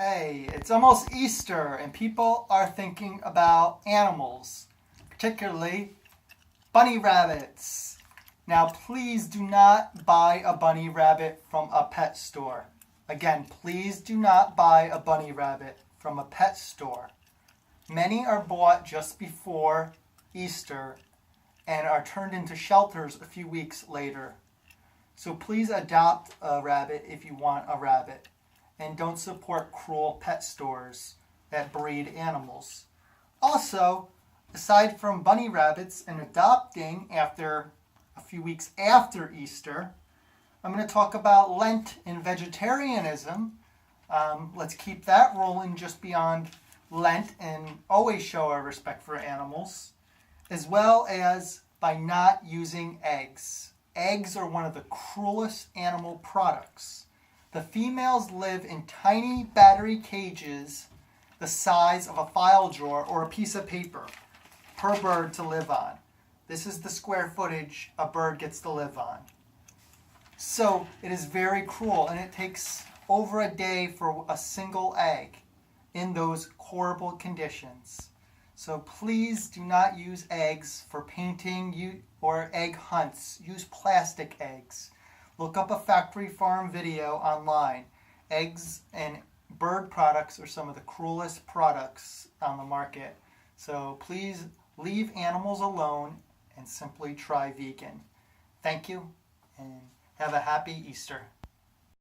Hey, it's almost Easter and people are thinking about animals, particularly bunny rabbits. Now please do not buy a bunny rabbit from a pet store. Again, please do not buy a bunny rabbit from a pet store. Many are bought just before Easter and are turned into shelters a few weeks later. So please adopt a rabbit if you want a rabbit. And don't support cruel pet stores that breed animals. Also, aside from bunny rabbits and adopting after a few weeks after Easter, I'm going to talk about Lent and vegetarianism. Let's keep that rolling just beyond Lent and always show our respect for animals, as well as by not using eggs. Eggs are one of the cruelest animal products. The females live in tiny battery cages the size of a file drawer or a piece of paper per bird to live on. This is the square footage a bird gets to live on. So it is very cruel, and it takes over a day for a single egg in those horrible conditions. So please do not use eggs for painting or egg hunts. Use plastic eggs. Look up a factory farm video online. Eggs and bird products are some of the cruelest products on the market. So please leave animals alone and simply try vegan. Thank you and have a happy Easter.